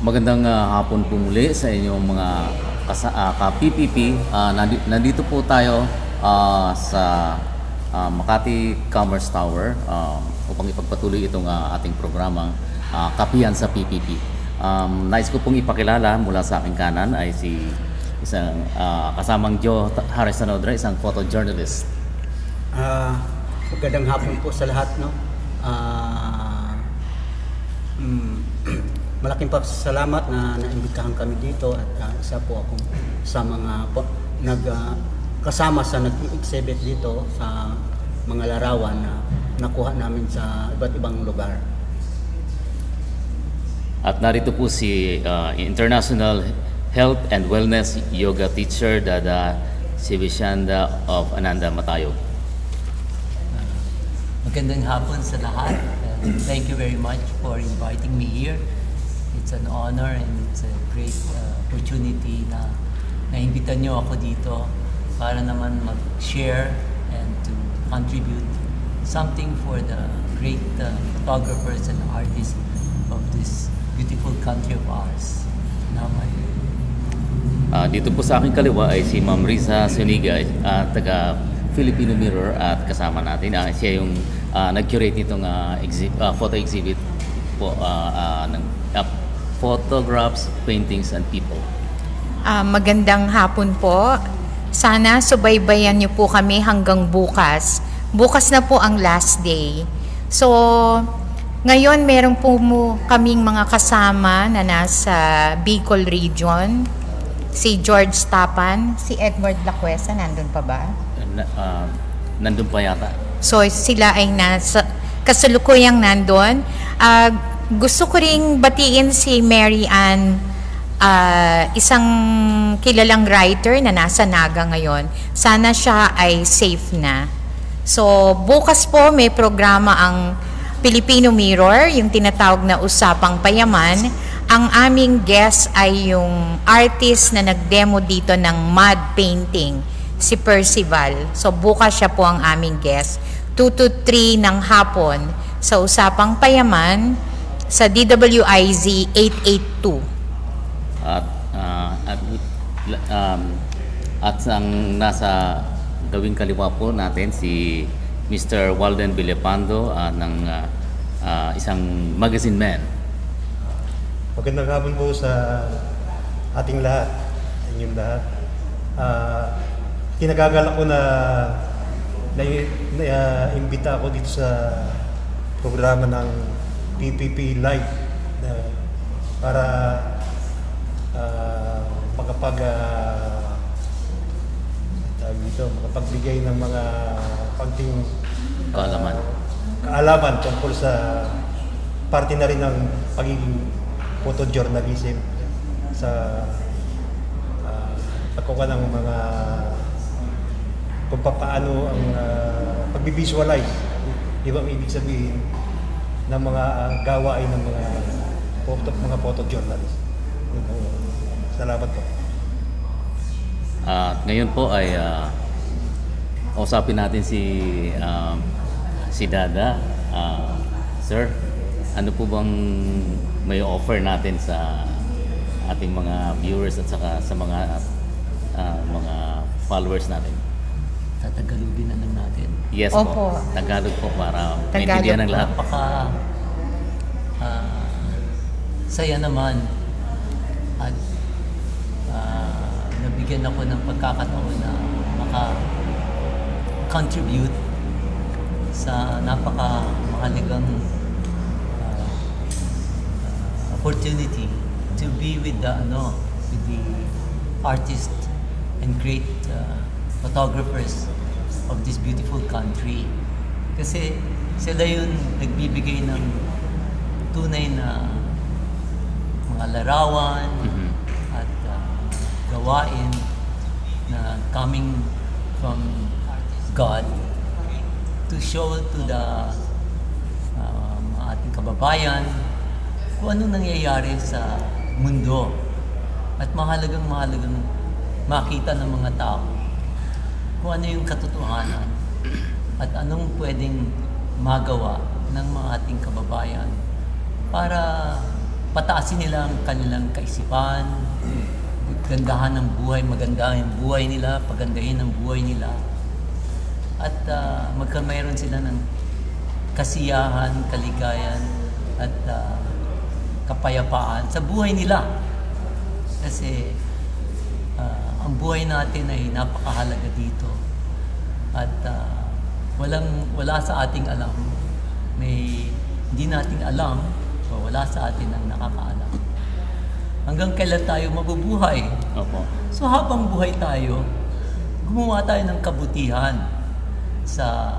Magandang hapon po muli sa inyong mga ka-PPP. Nandito po tayo sa Makati Commerce Tower upang ipagpatuloy itong ating programang Kapihan sa PPP. Nais ko pong ipakilala mula sa aking kanan ay isang kasamang Joe Harris Sanodra, isang photojournalist. Magandang hapon po sa lahat, no? Malaking pasalamat na naimbitahan kami dito at isa po akong sa mga kasama sa nag-exhibit dito sa mga larawan na nakuha namin sa iba't ibang lugar. At narito po si International Health and Wellness Yoga teacher Dada Sivisyanda of Ananda Matayog. Magandang hapon sa lahat. Thank you very much for inviting me here. It's an honor and it's a great opportunity na naimbita nyo ako dito para naman mag-share and to contribute something for the great photographers and artists of this beautiful country of ours. Dito po sa aking kaliwa ay si Ma'am Riza Suniga, taga Filipino Mirror, at kasama natin. Siya yung nag-curate nitong photo exhibit po ng photographs, paintings, and people. Magandang hapon po. Sana subaybayan niyo po kami hanggang bukas. Bukas na po ang last day. So, ngayon meron po kaming mga kasama na nasa Bicol Region. Si George Tapan, si Edward Lacuesa, nandun pa ba? Nandun pa yata. So, sila ay kasalukuyang nandun. Gusto ko ring batiin si Mary Ann, isang kilalang writer na nasa Naga ngayon. Sana siya ay safe na. So, bukas po may programa ang Filipino Mirror, yung tinatawag na Usapang Payaman. Ang aming guest ay yung artist na nag-demo dito ng mud painting, si Percival. So, bukas siya po ang aming guest. 2 to 3 ng hapon sa Usapang Payaman sa DWIZ 882. At ang nasa gawing kaliwa po natin si Mr. Walden Villepando ng isang magazine man. Magandang hapon po sa ating lahat, inyong lahat. Kinagagalak ko na imbita ako dito sa programa ng PPP Live para makapagbigay ng mga pagting kaalaman tungkol sa parte na rin ng pagiging photojournalism sa pagkuha ng mga kung paano ang pag-visualize, di ba ibig sabihin ng mga gawain ng mga photojournalist. Salamat po. Ngayon po ay usapin natin si Dada. Sir, ano po bang may offer natin sa ating mga viewers at saka sa mga followers natin? Tatagalogin na lang natin. Yes. Opo. Po. Tagalog po para maintindihan ng lahat. Saya naman at nabigyan ako ng pagkakataon na maka-contribute sa napaka-mahalagang opportunity to be with the artists and great photographers of this beautiful country. Kasi sila yun nagbibigay ng tunay na mga larawan at gawain na coming from God to show to the ating kababayan kung anong nangyayari sa mundo at mahalagang makita ng mga tao kung ano yung katotohanan at anong pwedeng magawa ng mga ating kababayan para pataasin nila ang kanilang kaisipan, gandahan ng buhay, magandahan yung buhay nila, pagandahin ang buhay nila, at mayroon sila ng kasiyahan, kaligayan, at kapayapaan sa buhay nila. Kasi ang buhay natin ay napakahalaga dito, at wala sa ating alam, hindi natin alam, o wala sa atin ang nakakaalam hanggang kailan tayo mabubuhay. Opo. So habang buhay tayo, gumawa tayo ng kabutihan sa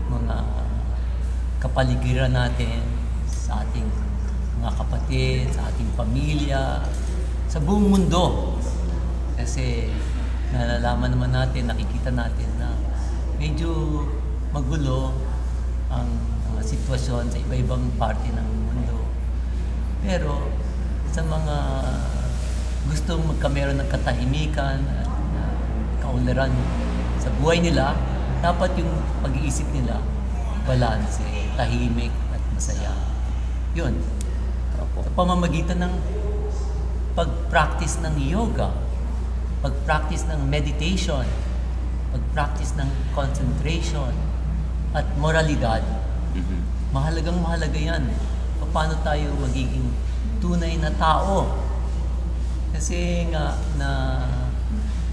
mga kapaligiran natin, sa ating mga kapatid, sa ating pamilya, sa buong mundo. Kasi nalalaman naman natin, nakikita natin na medyo magulo ang sitwasyon sa iba-ibang parte ng mundo. Pero sa mga gustong magkameron ng katahimikan at kaunlaran sa buhay nila, dapat yung pag-iisip nila balanse, tahimik at masaya. Yun. Sa pamamagitan ng pag-practice ng yoga, pag-practice ng meditation, pag-practice ng concentration at moralidad. Mahalagang mahalaga yan. Paano tayo magiging tunay na tao? Kasi nga na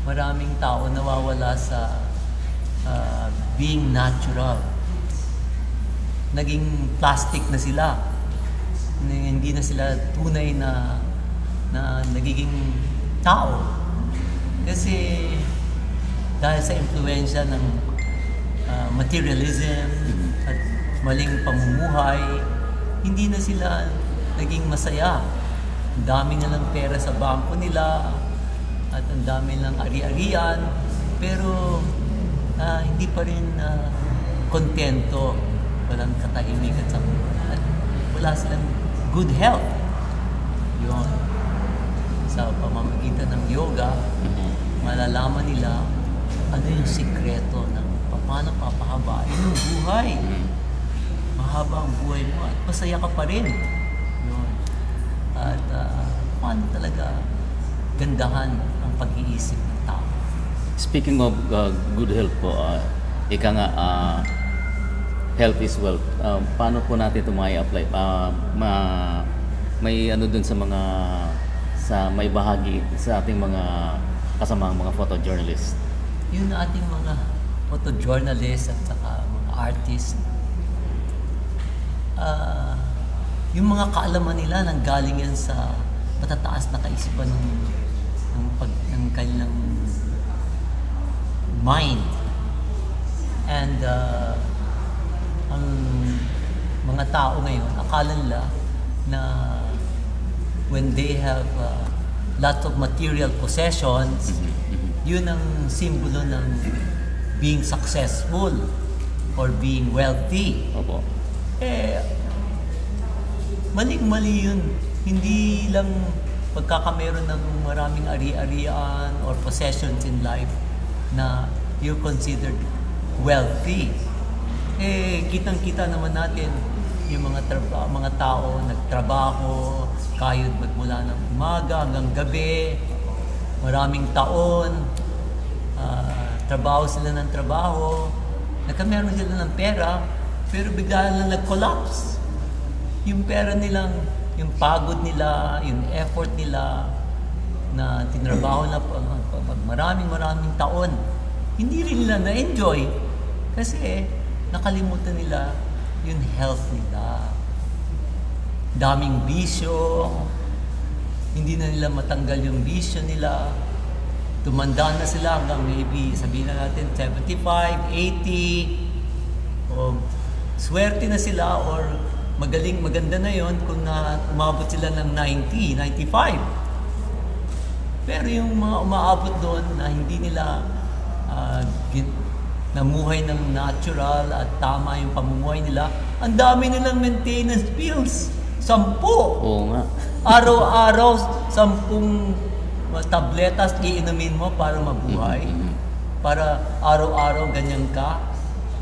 maraming tao nawawala sa being natural. Naging plastic na sila. Hindi na sila tunay na nagiging tao. Kasi dahil sa impluwensya ng materialism at maling pamumuhay, hindi na sila naging masaya. Ang dami na lang pera sa bangko nila at ang dami lang ari-arian, pero hindi pa rin kontento, walang katahimikan sa buhay, at wala silang good health. Yun. Sa pamamagitan ng yoga, malalaman nila ano yung sikreto ng paano papahabain yung buhay. Mahaba ang buhay mo at masaya ka pa rin. Yun. At paano talaga gandahan ang pag-iisip ng tao. Speaking of good health po, ika nga, health is wealth. Paano po natin ito apply? May ano dun sa may bahagi sa ating mga kasamang mga photojournalist. Yun na ating mga photojournalist at saka mga artist. Yung mga kaalaman nila nanggaling yan sa matataas na kaisipan ng kanilang mind. And ang mga tao ngayon, akala nila na when they have lots of material possessions, yun ang simbolo ng being successful or being wealthy. Opo. Maling-mali yun. Hindi lang pagkakameron ng maraming ari-arian or possessions in life na you're considered wealthy. Kitang-kita naman natin yung mga tao nagtrabaho, kayod magmula ng umaga hanggang gabi, maraming taon, trabaho sila ng trabaho, nagkameron sila ng pera, pero bigla lang nag-collapse. Yung pera nilang, yung pagod nila, yung effort nila na tinrabaho na maraming taon, hindi rin nila na-enjoy kasi nakalimutan nila yung health nila. Daming bisyo, hindi na nila matanggal yung bisyo nila. Tumanda na sila hanggang maybe sabihin na natin 75, 80, o swerte na sila or maganda na yon kung umabot sila ng 90, 95. Pero yung mga umaabot doon na hindi nila namuhay ng natural at tama yung pamumuhay nila, ang dami nilang maintenance bills. 10. Oo nga. Araw-araw, 10 tabletas iinumin mo para mabuhay. Para araw-araw ganyan ka.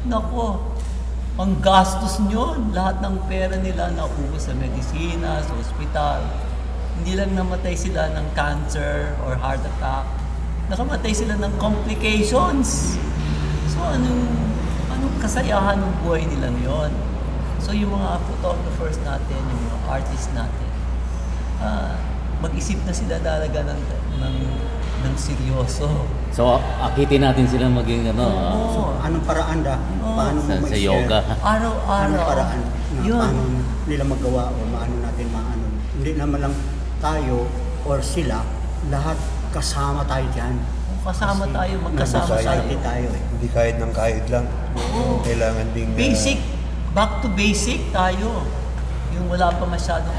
Nako, Ang gastos nyo, lahat ng pera nila naubos sa medisina, sa ospital. Hindi lang namatay sila ng cancer or heart attack. Nakamatay sila ng complications. So anong kasayahan ng buhay nila ngayon? So yung mga photographers natin, yung mga artists natin, mag-isip na sila talaga ng seryoso. So, akitin natin sila maging Oo. Anong paraan paano mo sa ma-share? yoga. Araw-araw. Anong paraan na Yun. paano nila magawa o maano natin maano. Hindi naman lang tayo or sila, lahat kasama tayo dyan. Kasama Kasi tayo, magkasama nag-society tayo. tayo eh. Hindi kahit ng kahit lang. Oo. Kailangan ding... Basic, back to basic tayo. Yung wala pa masyadong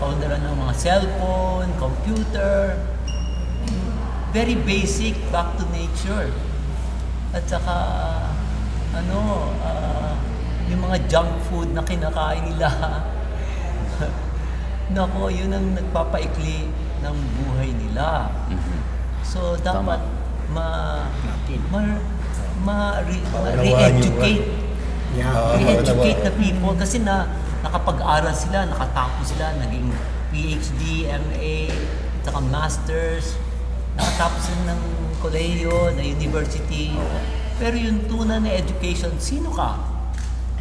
kaundaran ng mga cellphone, computer. Very basic, back to nature. At saka, yung mga junk food na kinakain nila. Nako, yun ang nagpapaikli ng buhay nila. So, dapat ma-re-educate. Yeah. Re-educate the people kasi nakapag-aral sila, nakatapos sila, naging PhD, MA, saka Masters, nakatapos sila ng kolehiyo, na university. Pero yung tunay na education, sino ka?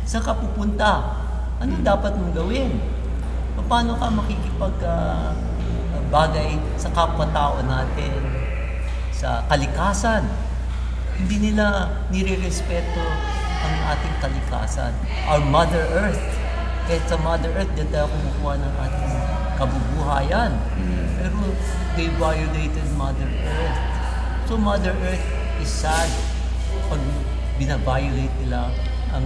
Saan ka pupunta? Ano dapat mong gawin? Paano ka bagay sa kapwa-tao natin, sa kalikasan? Hindi nila nire-respeto ang ating kalikasan. Our Mother Earth. Kahit sa Mother Earth, dyan tayo kumukuha ng ating kabubuhayan. Pero they violated Mother Earth. So Mother Earth is sad pag binaviolate nila ang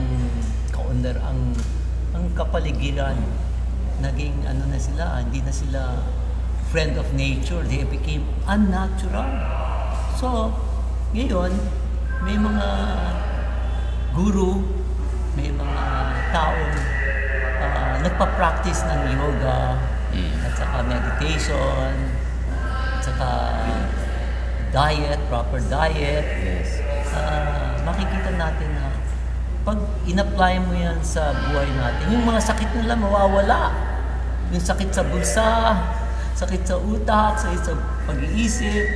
kapaligiran. Naging na sila, hindi na sila friend of nature. They became unnatural. So, ngayon, may mga guru, may mga taong nagpa-practice ng yoga, at saka meditation, at saka diet, proper diet. Yes. Makikita natin na pag in-apply mo yan sa buhay natin, yung mga sakit nila mawawala. Yung sakit sa bulsa, sakit sa utak, sakit sa pag-iisip,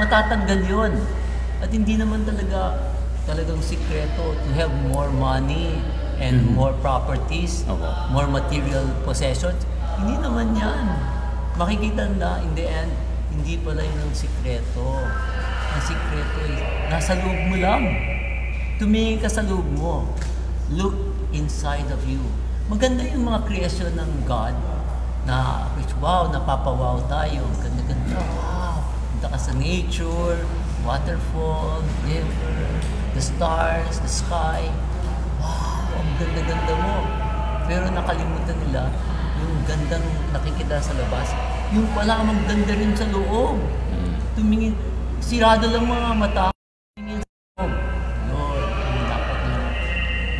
matatanggal yun. At hindi naman talagang sikreto to have more money and more properties, Opo. more material possessions. Hindi naman yan. Makikita na in the end, hindi pala yun ang sikreto. Ang sikreto ay nasa loob mo lang. Tumingin ka sa loob mo. Look inside of you. Maganda yung mga creation ng God na, wow, napapawaw tayo. Ganda-ganda. Wow. Punta ka sa nature, waterfall, river, the stars, the sky. Wow, ang ganda-ganda mo. Pero nakalimutan nila yung gandang nakikita sa labas. Yung pala maganda rin sa loob. Tumingin, sirado lang mga mata. Tumingin sa loob. Yun, yung dapat nilang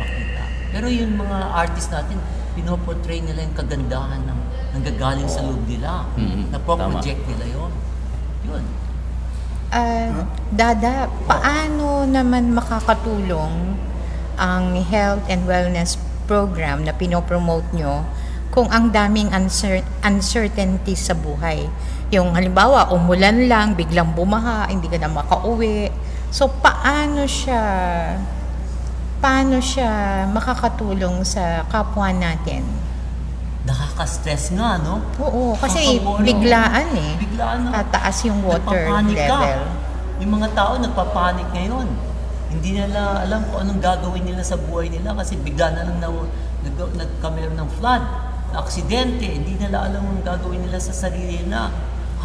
makita. Pero yung mga artist natin, pinoportray nila yung kagandahan ng nanggagaling sa loob nila. Napo-project nila yun. Yun. Dada, paano naman makakatulong ang health and wellness program na pinopromote nyo kung ang daming uncertainty sa buhay? Yung halimbawa, umulan lang, biglang bumaha, hindi ka na makauwi. So, paano siya makakatulong sa kapwa natin? Nakaka-stress nga, no? Oo, kasi Nakaka-worry. biglaan eh. Biglaan na. Tataas yung water Nagpapanik ka. level. Yung mga tao nagpapanik ngayon. Hindi nila alam kung anong gagawin nila sa buhay nila kasi bigla na lang nagkameron ng flood, aksidente, hindi nila alam ang gagawin nila sa sarili nila.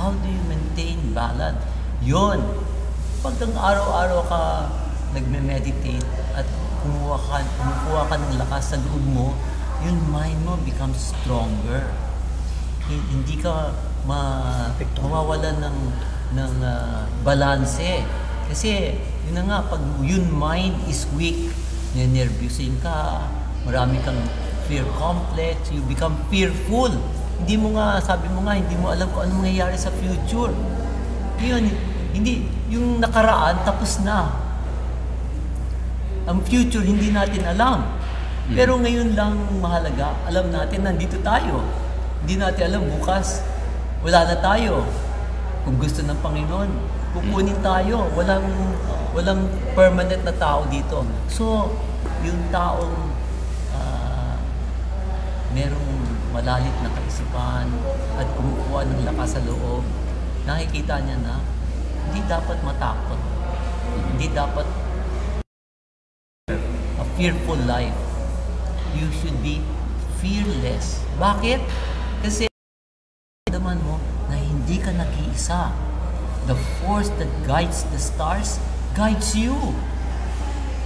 How do you maintain balance? Yun. Pag ang araw-araw ka nagme-meditate at kumukuha ka ng lakas sa loob mo, yung mind mo becomes stronger. Hindi ka mawawalan ng balanse. Kasi yun na nga, pag yung mind is weak, nervyusin ka, marami kang fear complex, you become fearful. Hindi mo nga, sabi mo nga, hindi mo alam kung anong mangyayari sa future. Yun, hindi, yung nakaraan, tapos na. Ang future hindi natin alam. Pero ngayon lang mahalaga, alam natin nandito tayo. Hindi natin alam bukas, wala na tayo. Kung gusto ng Panginoon, kukunin tayo. Walang permanent na tao dito. So, yung taong merong malalit na kaisipan at kumukuha ng lakas sa loob, nakikita niya na hindi dapat matakot. Hindi dapat a fearful life. You should be fearless. Bakit? Kasi naman mo na hindi ka nag-iisa. The force that guides the stars guides you.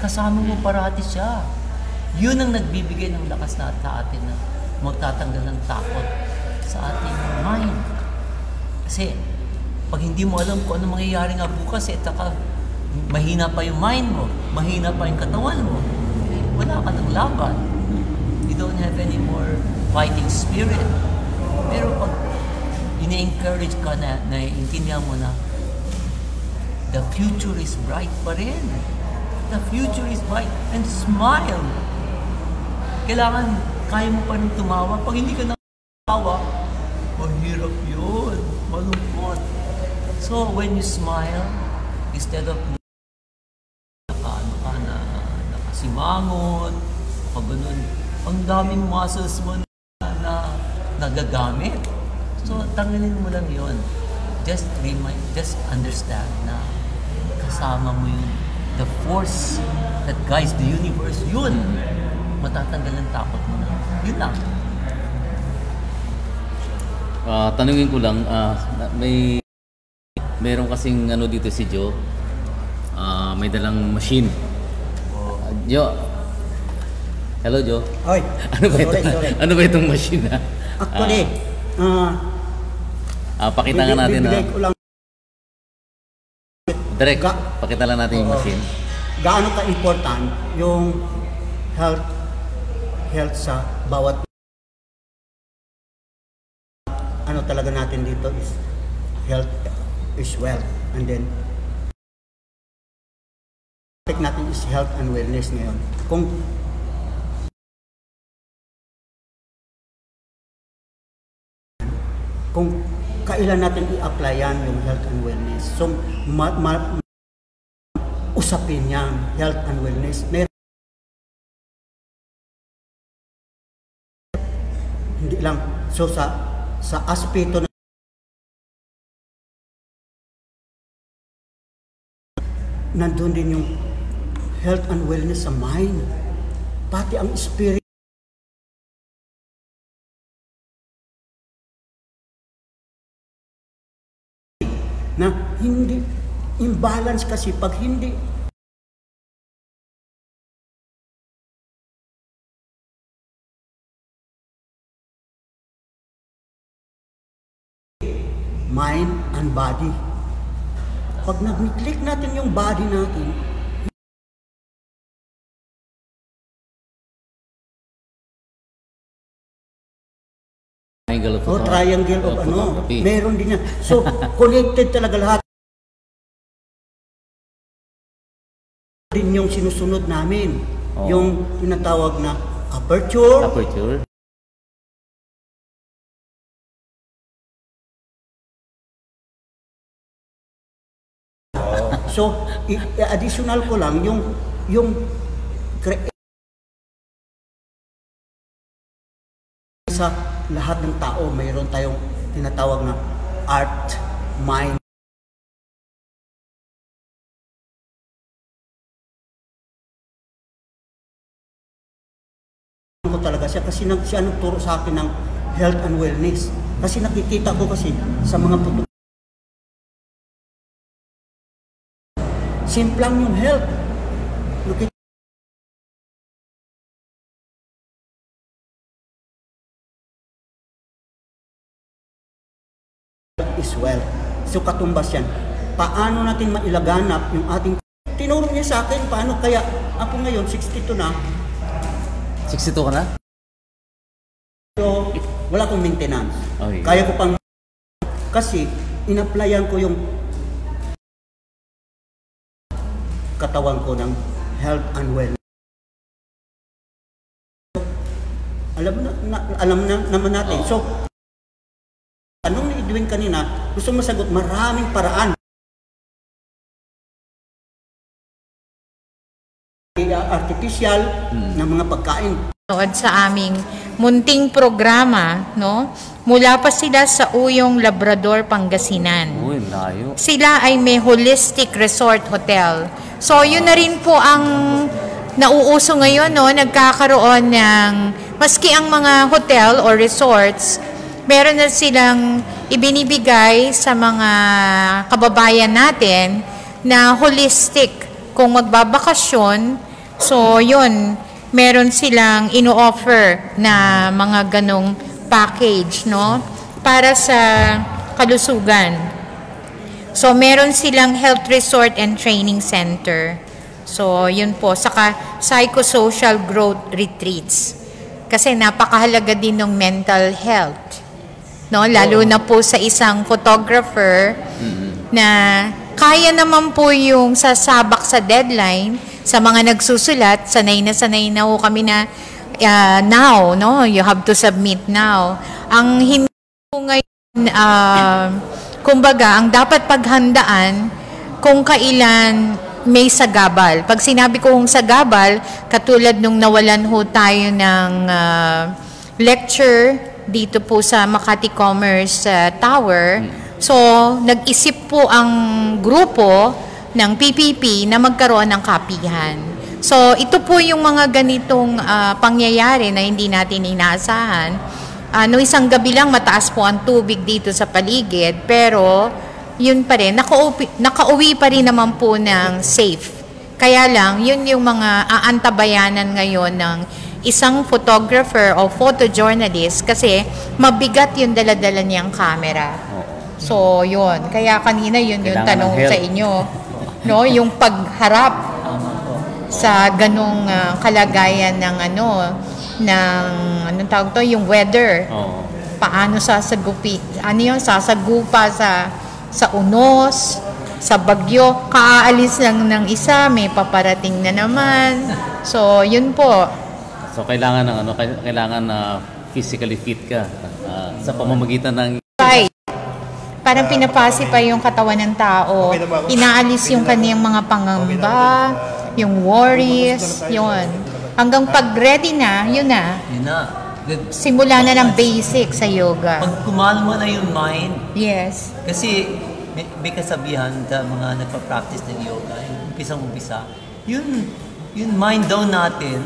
Kasama mo parati siya. Yun ang nagbibigay ng lakas na sa atin na magtatanggal ng takot sa ating mind. Kasi pag hindi mo alam kung ano mangyayari nga bukas, mahina pa yung mind mo, mahina pa yung katawan mo, wala ka ng laban. You don't have any more fighting spirit. Pero pag ini-encourage ka na, naiintindihan mo na the future is bright pa rin. The future is bright. And smile. Kailangan, kaya mo pa rin tumawa. Pag hindi ka natawa, mahirap yun. Malungkot. So, when you smile, instead of nakasimangon, o ganun, ang daming muscles mo na nagagamit. So, tanggalin mo lang yun. Just understand na kasama mo yun. The force that guides the universe, yun. Matatanggal ang takot mo na. Yun lang. Tanungin ko lang, meron kasing dito si Joe, may dalang machine. Joe, hello Joe. Oy, sorry. Ano ba itong machine ha? Actually, Pakita nga natin na. bibigay ko lang Direct, pakita lang natin yung machine. gaano ka-important yung health sa bawat talaga natin dito is health is wealth, and then topic natin is health and wellness ngayon. Kung kailan natin i-apply yan yung health and wellness. So, usapin yan, health and wellness. Hindi lang. So, sa aspeto na nandun din yung health and wellness sa mind. Pati ang spirit. Na hindi imbalance kasi pag hindi mind and body. Pag nag-click natin yung body natin, triangle of photography. Meron din yan. So, connected talaga lahat. Din yung sinusunod namin. Yung tinatawag na aperture. So, additional ko lang yung sa lahat ng tao, mayroon tayong tinatawag na art, mind. Ko talaga siya kasi siya nagturo sa akin ng health and wellness. Kasi nakikita ko kasi sa mga simplang yung health. Is well. So katumbas yan. Paano natin mailaganap yung ating tinuro niya sa akin, paano kaya ako ngayon 62 na. 62 ka na? So wala akong maintenance. Okay. Kaya ko pang kasi in-applyan ko yung katawan ko ng health and wellness. Alam na naman natin. So, anong Edwin kanina, gusto mo sagot, maraming paraan. Artificial na mga pagkain. Sa aming munting programa, no? Mula pa sila sa Uyong Labrador, Pangasinan. Uy, layo. Sila ay may holistic resort hotel. So, yun na rin po ang nauuso ngayon, no? Nagkakaroon ng, maski ang mga hotel or resorts, meron na silang ibinibigay sa mga kababayan natin na holistic. Kung magbabakasyon, so yun, meron silang ino-offer na mga ganong package, no? Para sa kalusugan. So, meron silang health resort and training center. So, yun po. Saka, psychosocial growth retreats. Kasi napakahalaga din ng mental health. No? Lalo na po sa isang photographer na kaya naman po yung sasabak sa deadline. Sa mga nagsusulat, sanay na ho kami na now, no? You have to submit now. Ang hindi po ngayon, kumbaga, ang dapat paghandaan kung kailan may sagabal. Pag sinabi ko kung sagabal, katulad nung nawalan ho tayo ng lecture dito po sa Makati Commerce Tower. So, nag-isip po ang grupo ng PPP na magkaroon ng kapihan. So, ito po yung mga ganitong pangyayari na hindi natin inaasahan. No, isang gabi lang mataas po ang tubig dito sa paligid, pero yun pa rin, nakauwi pa rin naman po ng safe. Kaya lang, yun yung mga aantabayanan ngayon ng isang photographer o photojournalist kasi mabigat yung dala-dala niyang camera. So, yun. Kaya kanina yun yung Kailangan tanong ng help. sa inyo. No, yung pagharap sa ganong kalagayan ng anong tawag to, yung weather. Oo. Paano sasagupa sa unos, sa bagyo, kaaalis lang ng isa, may paparating na naman. So, yun po. So kailangan ng kailangan na physically fit ka sa pamamagitan ng Right. Parang pinapasi pa yung katawan ng tao. Inaalis yung kaniyang mga pangamba, yung worries, yun. Hanggang pag-ready na, yun na. Yun na. Simula na ng basic sa yoga. Pag kumalma na yung mind, Yes. kasi may kasabihan sa mga nagpa-practice ng yoga, yung umpisang-umpisa, yung mind daw natin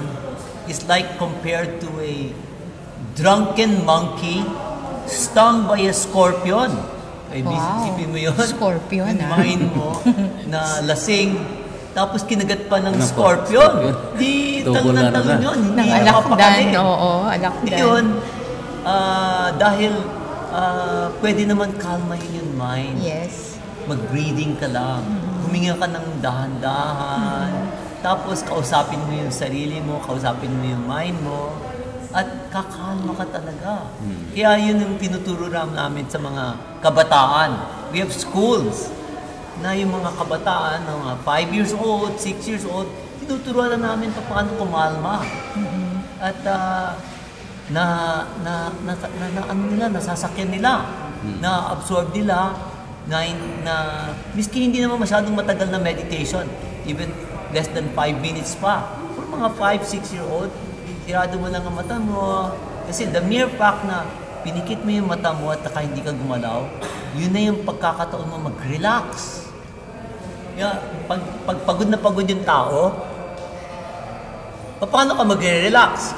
is like compared to a drunken monkey stung by a scorpion. Ay, Wow. isipin mo yun? Scorpion, yung ah. mind mo na lasing, tapos kinagat pa ng Ano po? scorpion. Scorpion. Di Double tanong ano na. yun. Nang Hindi alakdan, mapapakali. oo, alakdan. Yun, dahil pwede naman kalmahin yung mind. Yes. Mag-breathing ka lang. Huminga ka ng dahan-dahan. Tapos kausapin mo yung sarili mo, kausapin mo yung mind mo. At kakalma ka talaga. Kaya yun yung tinuturo namin sa mga kabataan. We have schools na yung mga kabataan, mga 5 years old, 6 years old, tinuturuan na namin paano kumalma. At nasasakyan nila, na-absorb nila, na miski hindi naman masyadong matagal na meditation, even less than 5 minutes pa. For mga 5-6-year-old, tirado mo lang ang mata mo. Kasi the mere fact na pinikit mo yung mata mo at saka hindi ka gumalaw, yun na yung pagkakataon mo mag-relax. Pag pagod na pagod yung tao, paano ka mag-relax?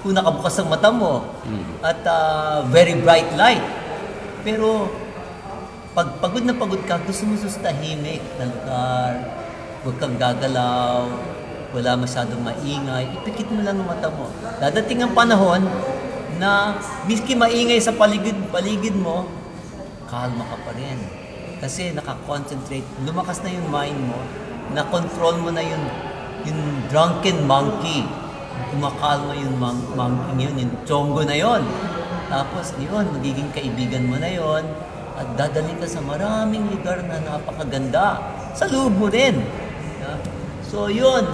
Kung nakabukas ang mata mo at very bright light. Pero pag pagod na pagod ka, gusto mo sa tahimik na lugar, huwag kang gagalaw, wala masyadong maingay, ipikit mo lang ang mata mo. Dadating ang panahon na miski maingay sa paligid mo, kalma ka pa rin. Kasi nakakonsentrate, lumakas na yung mind mo, na-control mo na yung drunken monkey. Kumakalma yung monkey yun, yung chongo na yun. Tapos yun, magiging kaibigan mo na yun, at dadalhin ka sa maraming lugar na napakaganda. Sa loob mo rin. So yun,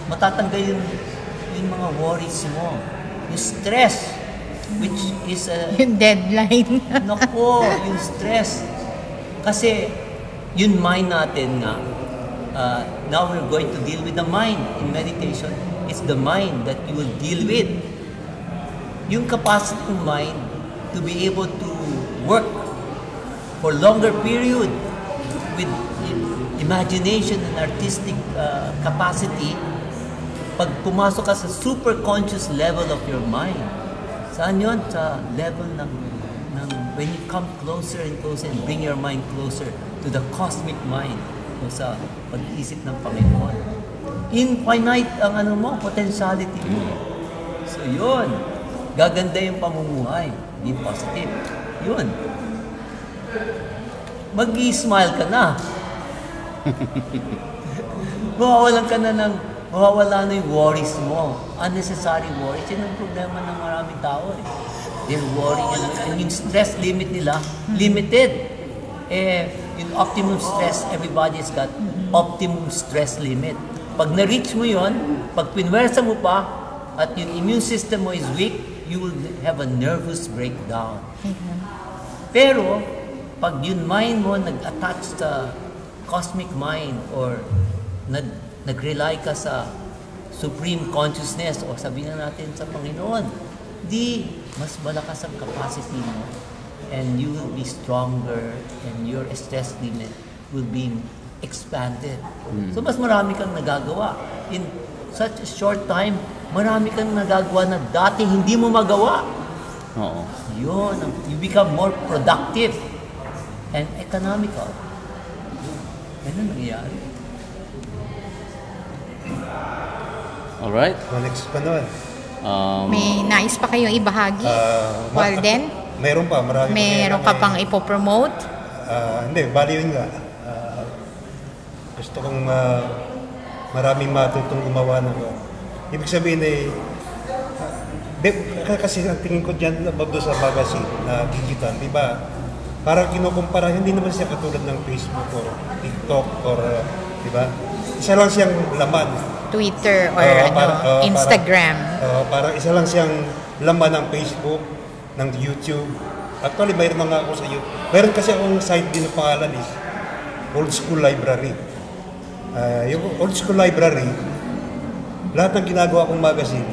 matatanggal yung mga worries mo. Yung stress, which is Yung deadline. nako, yung stress. Kasi yung mind natin nga, now we're going to deal with the mind. In meditation, it's the mind that you will deal with. Yung capacity ng mind to be able to work for longer period with imagination and artistic capacity, pag pumasok ka sa super conscious level of your mind, saan yun? Sa level ng when you come closer and closer and bring your mind closer to the cosmic mind, o sa pag-iisip ng Panginoon. Infinite ang potentiality mo. So yun, gaganda yung pamumuhay, be positive. Yun. Mag-i-smile ka na. Mawawala na yung worries mo. Unnecessary worries. Yun ang problema ng maraming tao eh. They're worrying and yung stress limit nila, limited. Yung optimum stress, everybody's got optimum stress limit. Pag na-reach mo yon, pag pinwersa mo pa, at yung immune system mo is weak, you will have a nervous breakdown. Pero, pag yung mind mo nag-attach sa cosmic mind or nag-rely ka sa supreme consciousness o sabihin na natin sa Panginoon, di mas malakas ang capacity mo and you will be stronger and your stress limit will be expanded. So mas marami kang nagagawa. In such a short time, marami kang nagagawa na dati hindi mo magawa. Oo. Yun, you become more productive and economical. Ganun nangyayari. Alright. Next pa naman. May nais pa kayong ibahagi? Walden? Meron pa, marami. Meron ka pang ipopromote? Hindi, bali yun nga. Gusto kong maraming matutong gumawa ng ibig sabihin kasi ang tingin ko dyan doon sa magazine na digital, di ba? Parang kinukumpara, hindi naman siya katulad ng Facebook or TikTok or, di ba? Isa lang siyang laman. Twitter or Instagram? Parang isa lang siyang laman ng Facebook, ng YouTube. Actually, mayroon na nga ako sa YouTube. Mayroon kasi akong site din na pangalan is Old School Library. Yung Old School Library, lahat ng ginagawa kong magazine,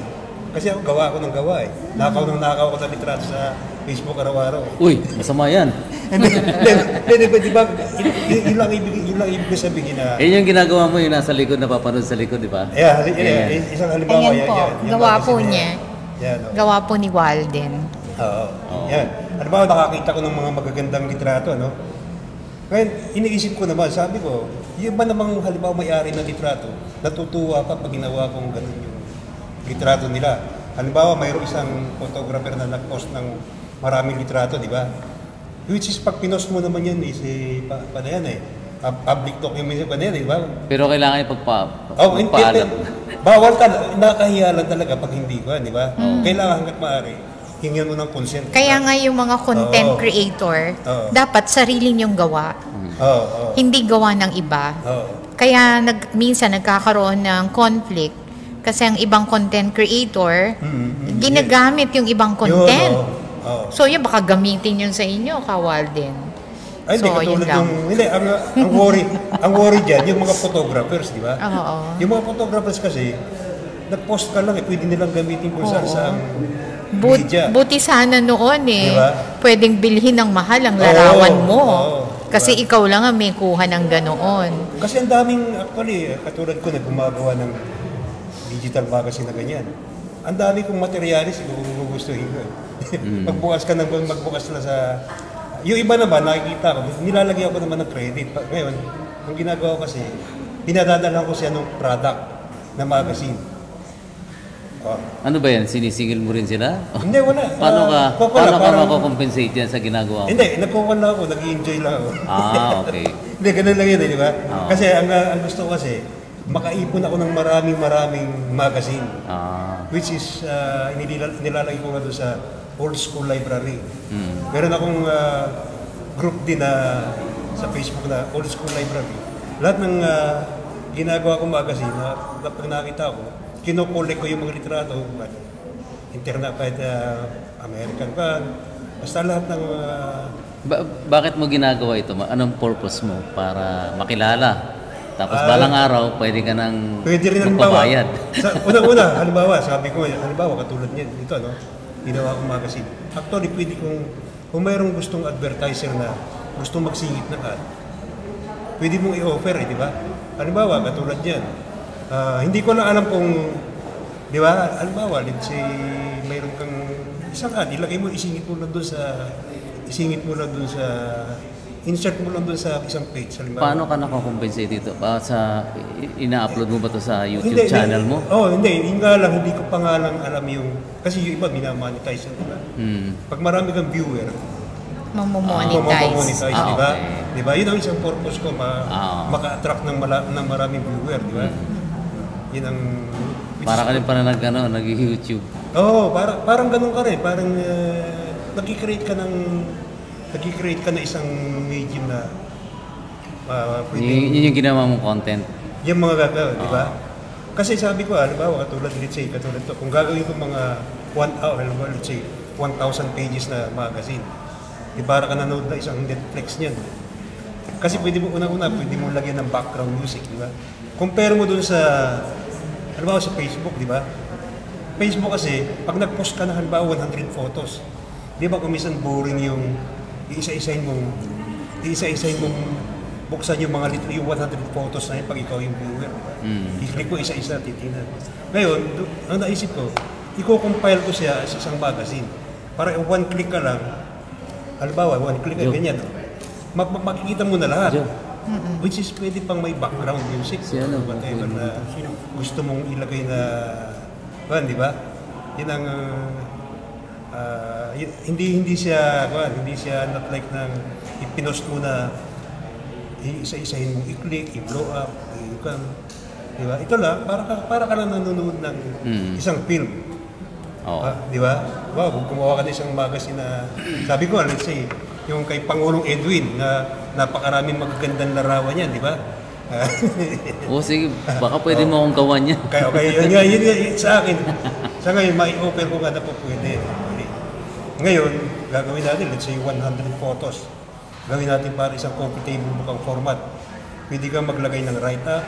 kasi ako gawa ako ng gawa eh. Nakaw ako ng litrato sa Facebook araw-araw. Uy, masama yan. Hindi, di ba? Yun lang ibig ko sabihin na... Yan yung ginagawa mo, yung nasa likod, napapanood sa likod, di ba? Yeah, isang halimbawa Ayan po, gawa po niya. Yan, Gawa po ni Walden. Oo. Yan. Halimbawa, nakakita ko ng mga magagandang litrato, no? Ngayon, iniisip ko naman, sabi ko, yung ba namang halimbawa may-ari ng litrato, natutuwa ka pag ginawa kong ganun yung litrato nila. Halimbawa, mayroong isang photographer na nag-post ng maraming litrato, di ba? Which is, pag pinost mo naman yan, paano yan eh? Public document pa yan, di ba? Pero kailangan ipagpaalam. Bawal ka, nakahiya lang talaga pag hindi ko, di ba? Kailangan hanggat maaari, hingyan mo ng consent. Kaya nga yung mga content creator, dapat sarili niyong gawa. Hindi gawa ng iba. Kaya minsan nagkakaroon ng conflict kasi ang ibang content creator, ginagamit yung ibang content. So yun, baka gamitin yun sa inyo, Walden. Ay, So, hindi, yun lang. Hindi, ang worry dyan, yung mga photographers, di ba? Oo. Yung mga photographers kasi, nag-post ka lang, pwede nilang gamitin kung saan media. Buti sana noon eh. Diba? Pwedeng bilhin ng mahal ang larawan mo. Kasi Diba? ikaw lang ang may kuha ng ganoon. Kasi ang daming, actually, katulad ko na gumagawa ng digital magazine na ganyan. Ang dami kong materialis, kung gugustuhin ko. Magbukas na sa... Yung iba naman, nakikita ko, nilalagyan ko naman ng credit. Ngayon, ang ginagawa ko kasi, pinadadala ko siya ng product na magazine. Ano ba yan? Sinisigil mo rin sila? Hindi, wala. Paano ka mako-compensate yan sa ginagawa mo? Hindi, nagkukuha lang ako, nag-enjoy lang ako. Okay. Hindi, ganun lang yun, di ba? Kasi ang gusto ko kasi, makaipon ako ng maraming magazine. Which is, nilalagay ko nga doon sa Old School Library. Meron akong group din na sa Facebook na Old School Library. Lahat ng ginagawa ko magazine na pag nakita ko, kinokolek ko yung mga litrato, kahit American ba, basta lahat ng Bakit mo ginagawa ito? Anong purpose mo? Para makilala. Tapos balang araw, pwede ka nang pwede rin halimbawa. magpabayad. Una, halimbawa, sabi ko, halimbawa, katulad niyan, ito, no? Ginawa kong magazine. Actually, pwede kung mayroong gustong advertiser na gustong magsingit ng ad, pwede mong i-offer, di ba? Halimbawa, katulad niyan. Hindi ko na alam kung, di ba, halimbawa, let's say, mayroon kang isang ad, ilagay mo, isingit mo lang doon sa, insert mo lang doon sa isang page. Halimbawa. Paano ka nakakompensate dito? Ina-upload mo ba to sa YouTube channel mo? Hindi. Yung nga lang, hindi ko pa nga lang alam yung, kasi yung iba, minamonetize yun, di ba? Pag marami kang viewer, Mamomonetize. di ba? Okay. Di ba? Yun ang isang purpose ko, maka-attract ng maraming viewer, di ba? Yun ang... Para ka rin pala nag-YouTube. Parang ganun ka rin. Parang nag-create ka na isang medium na Yun yung ginawa mong content. yung mga gagawin, di ba? Kasi sabi ko, halimbawa, katulad to, kung gagawin ko mga 1 hour, halimbawa, let's say, 1,000 pages na magazine, di para ka nanood na isang Netflix niyan. Kasi pwede mo, pwede mo lagyan ng background music, di ba? Compare mo dun sa, halimbawa sa Facebook, di ba? Facebook kasi, pag nag-post ka na halimbawa 100 photos, di ba kung minsan boring yung iisa-isahin mong buksan yung mga yung 100 photos na yun pag ikaw yung viewer. I-click ko isa-isa, titingnan. Ngayon, ang naisip ko, i-compile ko siya sa isang magazine. Para one click ka lang, halimbawa, one click ka ganyan, makikita mo na lahat. Which is pwede pang may background music. Whatever na gusto mong ilagay na, di ba? Yun ang, hindi siya not like nang ipinost mo na isa-isahin mong i-click, i-blow up, di ba? Ito lang, para ka lang nanonood ng isang film. Di ba? Wow, kung gumawa ka ng isang magazine na, sabi ko, let's say, yung kay Pangulong Edwin, na napakaraming magagandang larawan yan, di ba? Sige, baka pwede mo akong gawan yan. Yun sa akin. Sa ngayon, mai-offer ko nga na po pwede. Ngayon, gagawin natin, let's say, 100 photos. Gawin natin para isang comfortable mukhang format. Pwede kang maglagay ng write-up,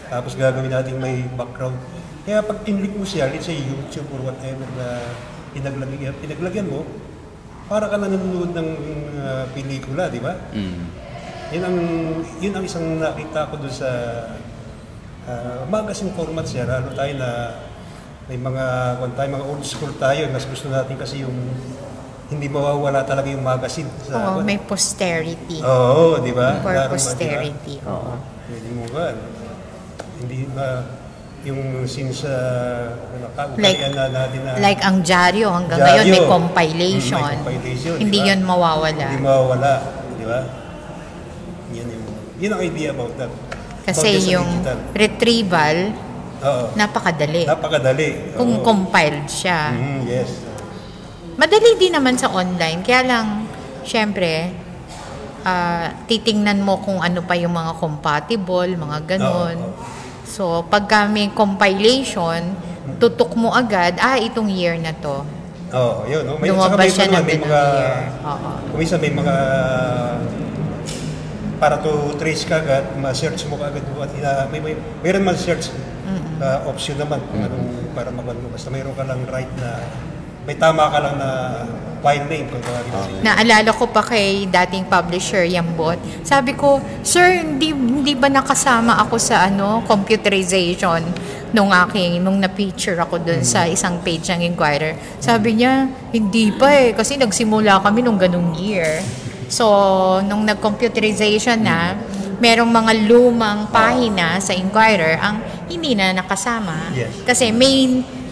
tapos gagawin natin may background. Kaya pag tinlik mo siya, let's say YouTube or whatever na pinaglagyan mo, para ka nanonood ng pelikula, di ba? Yun ang isang nakita ko doon sa magazine format siya. Lalo tayo na may mga old school tayo, mas gusto natin kasi yung hindi mawawala talaga yung magazine. May posterity. Oo, di ba? For posterity. Oo. Pwede mo ba? Hindi ba yung since like ang dyaryo hanggang ngayon may compilation. Hindi diba? yun mawawala. Hindi mawawala, di ba? Yun ang idea about that. Kasi yung retrieval, napakadali. Kung compiled siya. Yes. Madali din naman sa online. Kaya lang, syempre, titingnan mo kung ano pa yung mga compatible, mga ganon. So, pagka may compilation, tutok mo agad, itong year na to. Yun. Lumabas siya ng year. Kumisa may mga para to trace ka agad, ma-search mo ka agad. Mayroon man search option naman kung anong para magano mo. Basta mayroon ka lang right na, may tama ka lang na file name. Naalala ko pa kay dating publisher Yambot. Sabi ko, sir, hindi ba nakasama ako sa computerization nung na-feature ako dun sa isang page ng Inquirer. Sabi niya, hindi pa kasi nagsimula kami nung ganung year. So, nung nag-computerization na, merong mga lumang pahina sa Inquirer ang hindi na nakasama. Yes. Kasi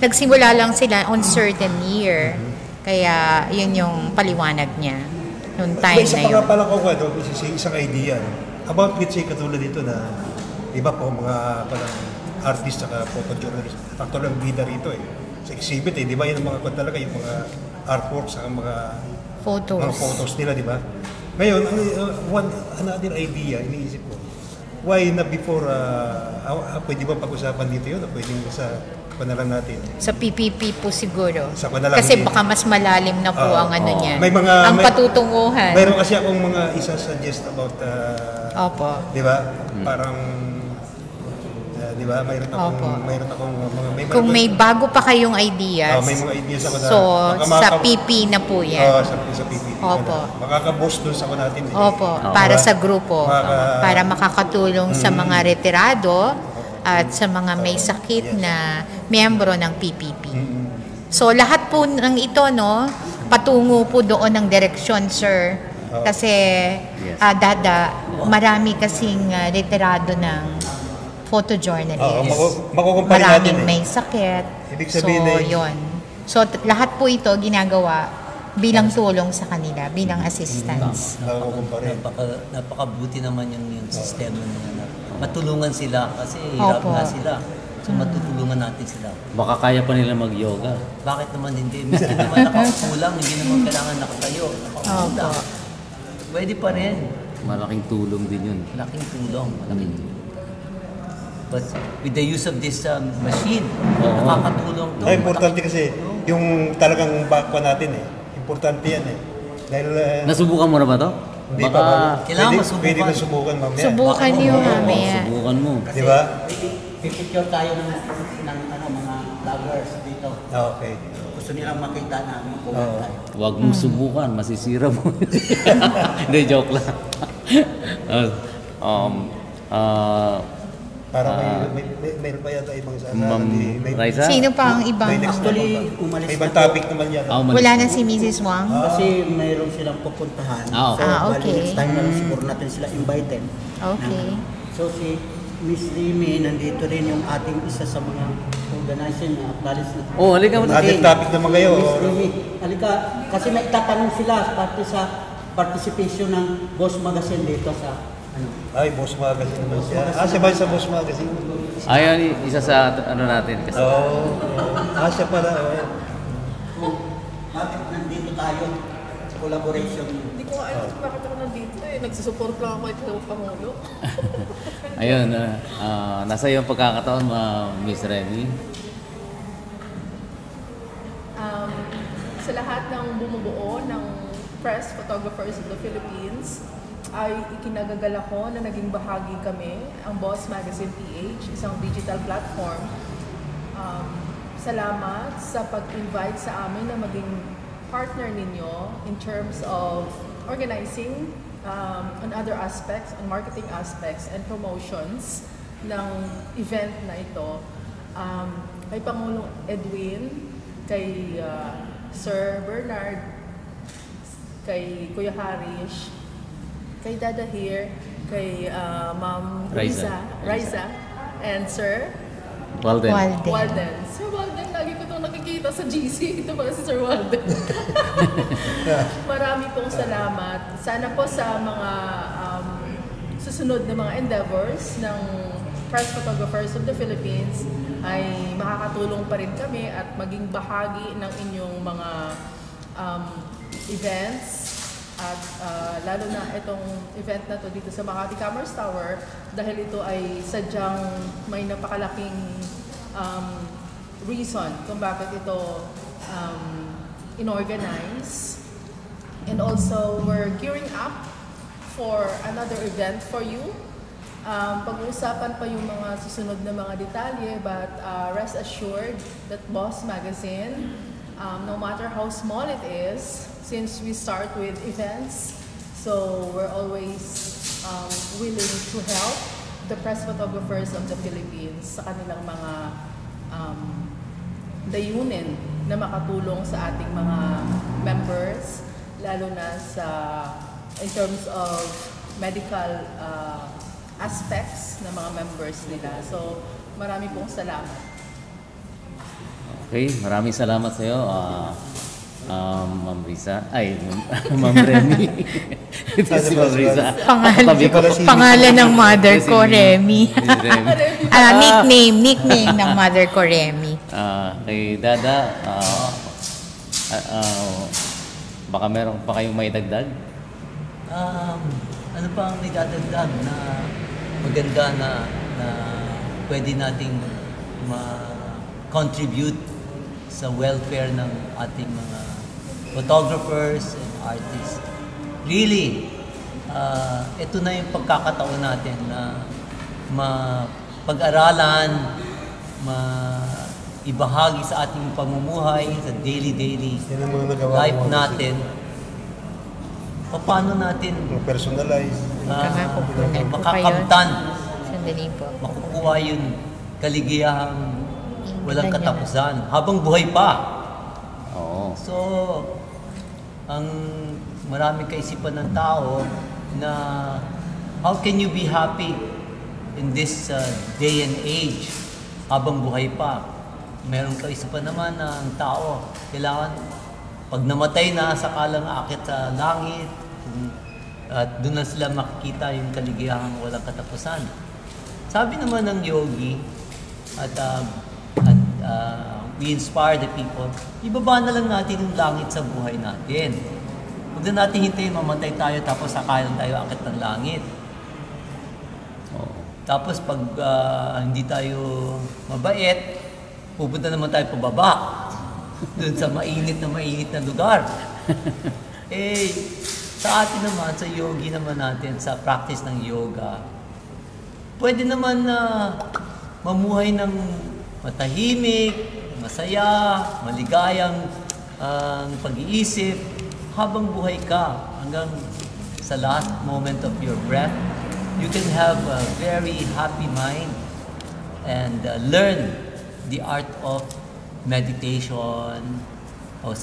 nagsimula lang sila on certain year. Kaya yun yung paliwanag niya nung time na yun. Isa pa nga pala ko, isang idea. About let's say katulad dito na, iba po mga parang artist at photojournalist. Actually ang bida rito sa exhibit di ba yun ang mga talaga yung mga artworks, ang mga photos nila, di ba? Ngayon, another idea, iniisip ko, why na before, pwede ba pag-usapan dito yun? O pwede sa panalan natin? Sa PPP po siguro. Sa panalang Kasi din. baka mas malalim na po ang ano niya. May mga, ang patutunguhan. Mayroon kasi akong mga isa-suggest about, Opo. di ba? Parang, di ba? Mayroon Opo. akong mga, Kung may bago pa kayong ideas, may mga ideas ako na, so baka sa PP na po yan. sa PPP. Opo. Makaka-boss dun sa natin. Opo, para sa grupo. Para makakatulong sa mga retirado at sa mga may sakit na miyembro ng PPP. So lahat po ng ito, no, patungo po doon ng direksyon, sir. Kasi marami kasing retirado ng photojournalist. Makukumpare natin. Maraming may sakit. Ibig sabihin so, yun. So, lahat po ito ginagawa bilang tulong sa kanila, bilang assistance. Makukumpare. Napakabuti naman yung sistema nila na matulungan sila kasi hirap Opo. na sila. So matutulungan natin sila. Baka kaya pa nila mag-yoga. Bakit naman hindi? Miski naman nakakulang, hindi naman kailangan nakatayo. Nakakulang. Opo. Pwede pa rin. Malaking tulong din yun. Malaking tulong. Malaking tulong. But with the use of this machine, nakakatulong to. Ay, importante kasi yung talagang backwa natin Importante yan Dahil Nasubukan mo na ba to? hindi Baka pa. Kailangan masubukan. Pwede na subukan mamaya. Subukan niyo mamaya. subukan mo. Di ba? Pipicture tayo ng mga vloggers dito. Okay. Gusto nilang makita na makuha tayo. Huwag mong subukan, masisira mo. Hindi, joke lang. Parang may pa yata ibang sa Ma'am Raisa? Sino pa ang ibang? May next Actually, naman ba? umalis May na ibang po. topic naman yan. umalis Wala na. na si Mrs. Wang? Kasi mayroon silang pupuntahan. Ah, okay. So, Ah, bali okay. next time na lang siguro natin sila invited. Okay. So si Miss Remy, nandito rin yung ating isa sa mga organization na acknowledge na. Oh, halika mo. Ating topic naman kayo. Miss Remy, halika. Kasi may tatanong sila pati sa participation ng Boss Magazine dito sa Ay, Boss Magazine naman siya. Siya ba sa Boss Magazine? Ayun, isa sa ano natin. Kasi Oo. Siya pala. Bakit nandito tayo sa collaboration? Hindi ko alam kung bakit ako nandito Nagsusupport lang ako ito ng Pangulo. ayun, nasa iyo ang pagkakataon, Miss Remy. Sa lahat ng bumubuo ng Press Photographers of the Philippines, ay ikinagagal ako na naging bahagi kami, ang Boss Magazine PH, isang digital platform. Salamat sa pag-invite sa amin na maging partner ninyo in terms of organizing on other aspects, on marketing aspects and promotions ng event na ito. Kay Pangulong Edwin, kay Sir Bernard, kay Kuya Harish, kay Dada here, kay Ma'am Raisa, and Sir Walden. Walden. Sir Walden, lagi ko itong nakikita sa GC. Ito pala si Sir Walden. Marami pong salamat. Sana po sa mga susunod na mga endeavors ng Press Photographers of the Philippines ay makakatulong pa rin kami at maging bahagi ng inyong mga events. At lalo na itong event na to dito sa Makati Commerce Tower dahil ito ay sadyang may napakalaking reason kung bakit ito inorganize. And also, we're gearing up for another event for you. Pag-uusapan pa yung mga susunod na mga detalye, but rest assured that Boss Magazine, no matter how small it is, since we start with events, so we're always willing to help the press photographers of the Philippines sa kanilang mga dayunin na makatulong sa ating mga members, lalo na sa in terms of medical aspects ng mga members nila. So, marami pong salamat. Okay, maraming salamat sa iyo, Ma'am Risa. Ay, Ma'am Remy. Ito si Ma'am Risa. Katabi ko. Pangalan ng mother ko, Remy. Miss Remy. Nickname ng mother ko, Remy. Kay Dada, baka meron pa kayong may dagdag? Ano pa ang may dadagdag na maganda na pwede nating ma-contribute sa welfare ng ating mga photographers and artists. Really, ito na yung pagkakataon natin na mapag-aralan, ibahagi sa ating pamumuhay, sa daily Yan ang mga nagawa life mo, natin. Paano natin personalize. Kakakupunan po kayo. makakamtan, Sandali po. makukuha yung kaligayahang walang Inggitan niya. katapusan habang buhay pa. Oo. So, ang maraming kaisipan ng tao na how can you be happy in this day and age habang buhay pa? Meron kaisipan naman na ang tao kailangan pag namatay na sakalang aakit sa langit at doon na sila makikita yung kaligayahang walang katapusan. Sabi naman ng yogi at we inspire the people, ibaba na lang natin yung langit sa buhay natin. Huwag na natin hintayin mamatay tayo tapos sakalang tayo akit ng langit. Oo. Tapos pag hindi tayo mabait, pupunta naman tayo pababa. Doon sa mainit na lugar. Sa atin naman, sa yogi naman natin, sa practice ng yoga, pwede naman na mamuhay ng matahimik, masaya, maligayang pag-iisip habang buhay ka hanggang sa last moment of your breath. You can have a very happy mind and learn the art of meditation, o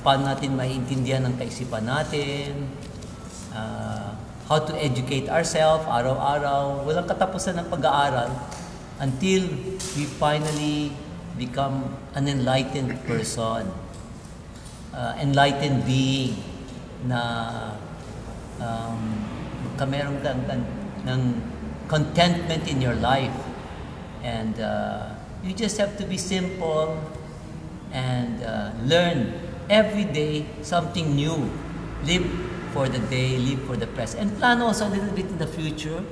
paano natin maiintindihan ang kaisipan natin, how to educate ourselves araw-araw. Walang katapusan ng pag-aaral until we finally become an enlightened person, enlightened being na meron kang ng contentment in your life. And you just have to be simple and learn every day something new. Live for the day, live for the present. And plan also a little bit in the future.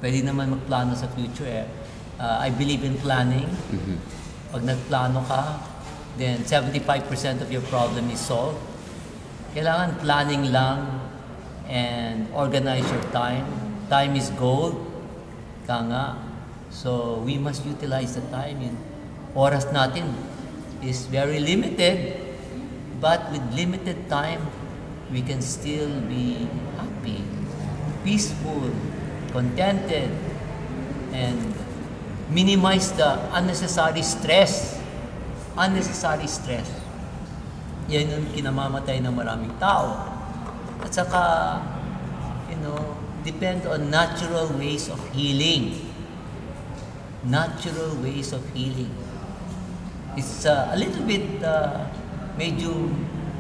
Pwede naman magplano sa future. I believe in planning. Pag nagplano ka, then 75% of your problem is solved. Kailangan planning lang and organize your time. Time is gold. Kanga. So, we must utilize the time. Yung oras natin is very limited, but with limited time, we can still be happy, peaceful, contented, and minimize the unnecessary stress. Unnecessary stress. Yan yung kinamamatay ng maraming tao. At saka, depend on natural ways of healing. Natural ways of healing. It's a little bit medyo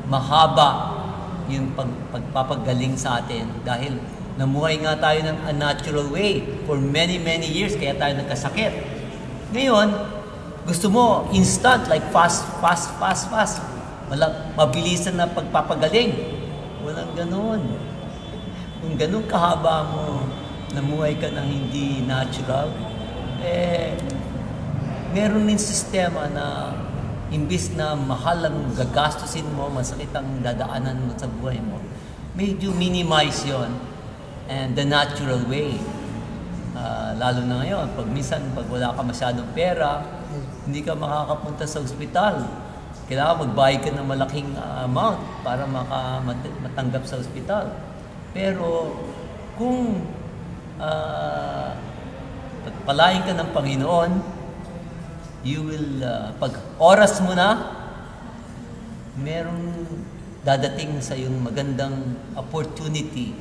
mahaba yung pagpapagaling sa atin dahil namuhay nga tayo ng unnatural way for many years kaya tayo nagkasakit. Ngayon, gusto mo instant, like fast. Mabilisan na pagpapagaling. Walang ganon. Kung ganon kahaba mo, namuhay ka ng hindi natural, meron din sistema na imbis na mahal ang gagastusin mo, masakit ang dadaanan mo sa buhay mo, medyo minimize yon and the natural way. Lalo na ngayon, pag wala ka masyadong pera, hindi ka makakapunta sa ospital. Kailangan magbayad ka ng malaking amount para matanggap sa ospital. Pero kung pagpalain ka ng Panginoon, you will, pag oras mo na, merong dadating sa yung magandang opportunity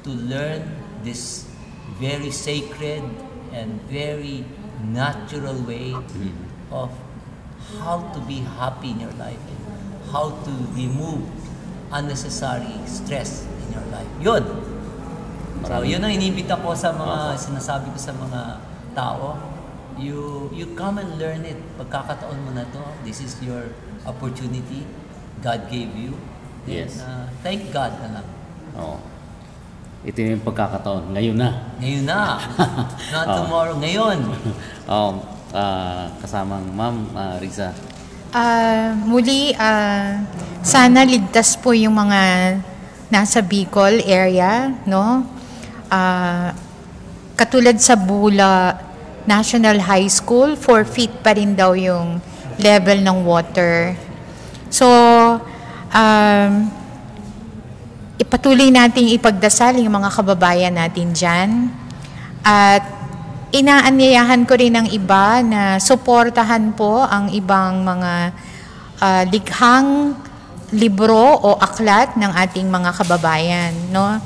to learn this very sacred and very natural way of how to be happy in your life and how to remove unnecessary stress in your life. Yun. So, yun ang inibita ko sa mga sinasabi ko sa mga tao. You come and learn it. Pagkakataon mo na to, this is your opportunity God gave you. Yes. Thank God na lang. Oo. ito yung pagkakataon. Ngayon na. Ngayon na. Not tomorrow. Ngayon. Kasamang Ma'am Riza. Muli, sana ligtas po yung mga nasa Bicol area, no? Katulad sa Bula National High School, 4 feet pa rin daw yung level ng water. So, ipatuloy nating ipagdasal yung mga kababayan natin dyan. At inaanyayahan ko rin ng iba na suportahan po ang ibang mga likhang libro o aklat ng ating mga kababayan, no?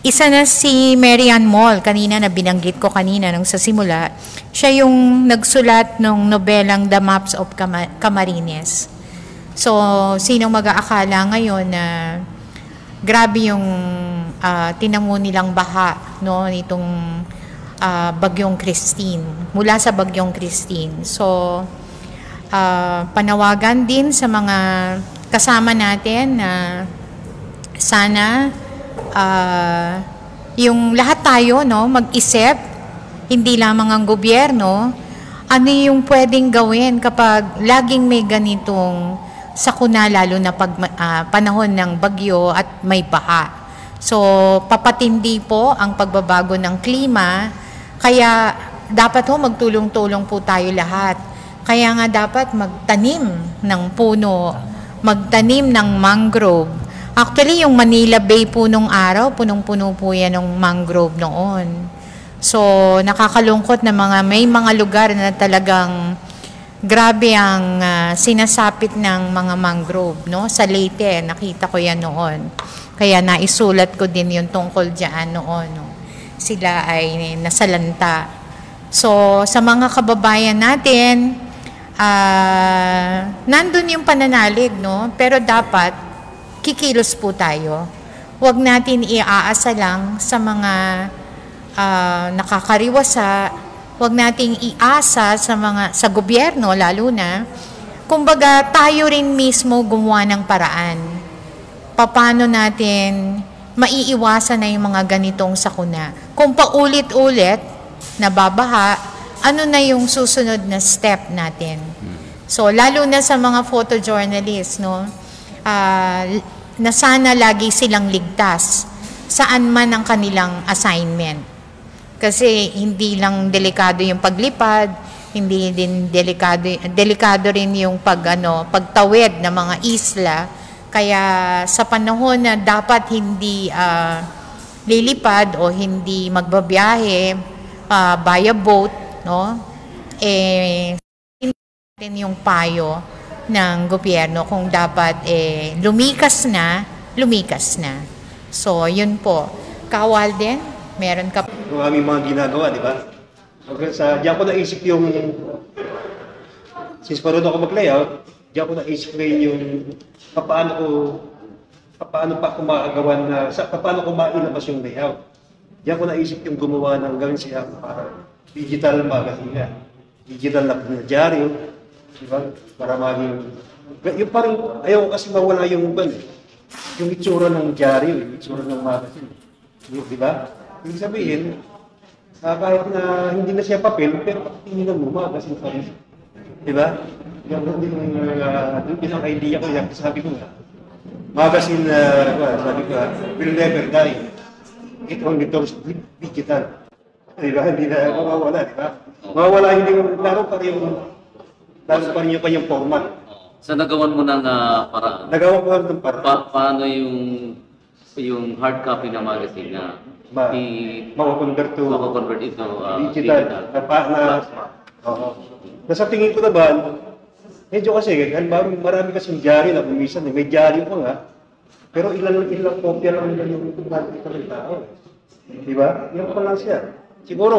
Isa na si Marian Moll, kanina na binanggit ko kanina nung sa simula. Siya yung nagsulat ng nobelang The Maps of Camarines. So, sinong mag-aakala ngayon na grabe yung tinamo nilang baha, no, nitong Bagyong Christine, mula sa Bagyong Christine. So, panawagan din sa mga kasama natin na sana yung lahat tayo, no, mag-isip, hindi lamang ang gobyerno, ano yung pwedeng gawin kapag laging may ganitong sakuna, lalo na pag panahon ng bagyo at may baha. So, papatindi po ang pagbabago ng klima, kaya dapat magtulong-tulong po tayo lahat. Kaya nga dapat magtanim ng puno, magtanim ng mangrove. Actually, yung Manila Bay po nung araw, punong-puno po yan ng mangrove noon. So, nakakalungkot na may mga lugar na talagang grabe ang sinasapit ng mga mangrove, no? Sa Leyte, nakita ko yan noon. Kaya naisulat ko din yung tungkol dyan noon, no? Sila ay nasalanta. So, sa mga kababayan natin, nandun yung pananalig, no? Pero dapat, kikilos po tayo. Huwag natin iaasa lang sa mga nakakariwasa. Huwag nating iasa sa gobyerno, lalo na. Kumbaga, tayo rin mismo gumawa ng paraan. Paano natin maiiwasan na yung mga ganitong sakuna. Kung paulit-ulit nababaha, ano na yung susunod na step natin? So, lalo na sa mga photojournalists, no? Na sana lagi silang ligtas saan man ang kanilang assignment. Kasi hindi lang delikado yung paglipad, hindi din delikado rin yung pagtawid ng mga isla. Kaya sa panahon na dapat hindi lilipad o hindi magbabiyahe via boat, no? Natin yung payo ng gobyerno kung dapat lumikas na. So, yun po. Kawal din, meron ka Yung aming mga ginagawa, di ba? Diyan ko naisip yung, since parod ako mag-layout, diyan ko naisip ngayon yung paano pa ako makagawa paano ko mailabas yung layout. Diyan ko naisip yung gumawa ng gawin siya para digital magazine, digital na dyaryo, di ba? Para maging, yung parang, ayaw kasi mawala yung itsura ng dyaryo, yung itsura ng magazine. Di ba? Ibig sabihin, kahit na hindi na siya papel, pero tingnan mo, magazine pa rin. Di ba? Yung isang idea ko, sabi ko nga, magazine, sabi ko, will never die. It only turns digital. Di ba? Hindi na mawawala, di ba? Mawawala, hindi laro pa rin yung kanyang format. So, nagawan mo ng paraan. Nagawa ko ng paraan. Paano yung hard copy na magazine na makakonvert ito digital. Nasa tingin ko naman, medyo kasi, marami kasing dyaryo na bumisan. May dyaryo pa nga, pero ilang kopya lang yung nakikita ng tao. Di ba? Yan pa lang siya. Siguro,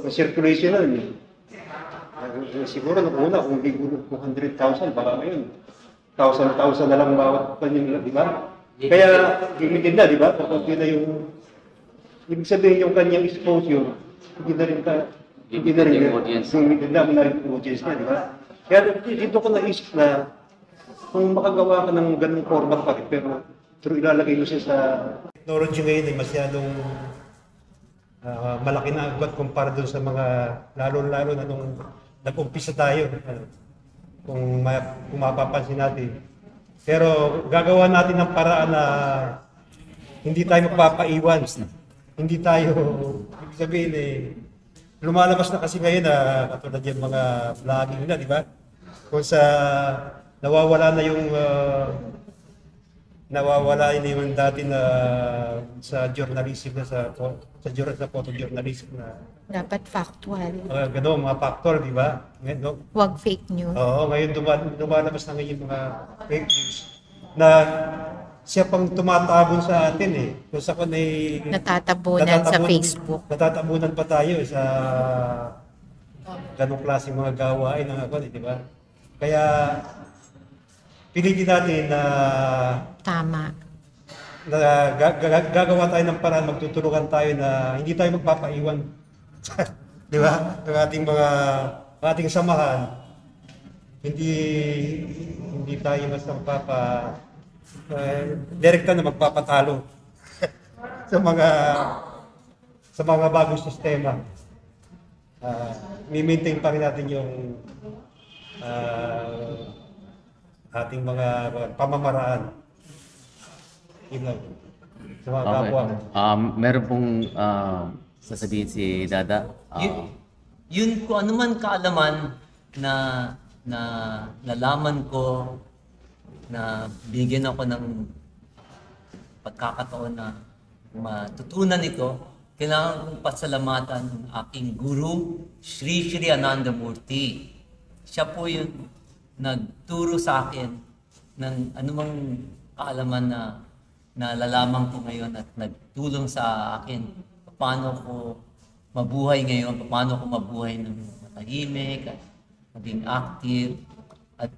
may circulation na rin. Siguro nung una, kung 200,000, baka ngayon, 1,000 na lang bawat kanyang, di ba? Kaya, limited na, di ba? Kapag yun na yung, ibig sabihin yung kanyang exposure, hindi na rin limited na, muna yung audience niya, di ba? Kaya dito ko naisip na, kung makagawa ka ng ganung format pa rin, pero ilalagay mo siya sa technology ngayon ay masyadong malaki na agwat kumpara doon sa mga lalo-lalo na nung nag-umpisa tayo. Kung mapapansin natin. Pero gagawa natin ng paraan na hindi tayo magpapaiwan. Hindi tayo, ibig sabihin lumalabas na kasi ngayon na katulad yung mga vlogging na, di ba? Kung sa nawawala na yung dati na sa journalism na sa photojournalism na Dapat factual. gano'n, mga factor, di ba? Ngayon, no? Huwag fake news. Oo, ngayon lumalabas na ngayon mga fake news na siya pang tumatabon sa atin Kung sa Natatabunan sa Facebook. Natatabunan pa tayo sa ganong klaseng mga gawain ng di ba? Kaya pilitin natin na Tama. gagawa tayo ng paraan, magtutulungan tayo na hindi tayo magpapaiwan. Di ba? Ang ating samahan, hindi tayo basta direkta na magpapatalo sa mga bagong sistema. I-maintain pa rin natin yung ating mga pamamaraan. Yun lang. Sa mga kapwa. Meron pong sasabihin si Dada. Yun kung ano man kaalaman na nalaman ko, na bigyan ako ng pagkakataon na matutunan ito, kailangan kong pasalamatan ang aking guru, Sri Sri Anandamurti. Siya po yung nagturo sa akin ng anumang kaalaman na nalalaman ko ngayon at nagtulong sa akin paano ko mabuhay ngayon, paano ko mabuhay ng matahimik at maging active at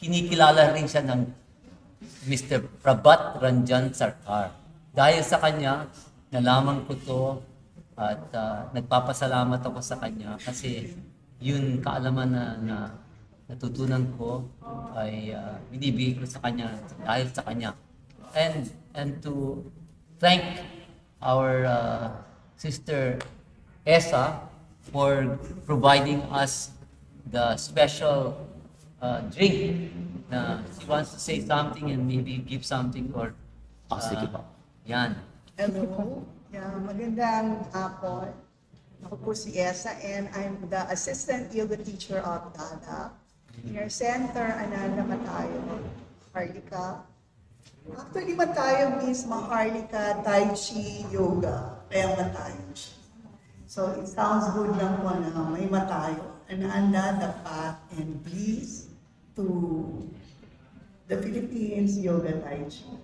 kinikilala rin siya ng Mr. Prabhat Ranjan Sarkar. Dahil sa kanya, nalaman ko to at nagpapasalamat ako sa kanya kasi yun kaalaman na natutunan ko ay binibigay ko sa kanya dahil sa kanya. And to thank our sister Esa for providing us the special drink na she wants to say something and maybe give something or Sige po. yan. Hello. Yeah, magandang hapon. Ako po si Esa and I'm the assistant yoga teacher of Dada. In our center, Ananda Matayo, Harlika. Actually, Matayo means Maharlika Tai Chi Yoga. Kaya Matayo siya. So it sounds good lang po na may Matayo. Ananda, the path and bliss to the Philippines Yoga Tai Chi.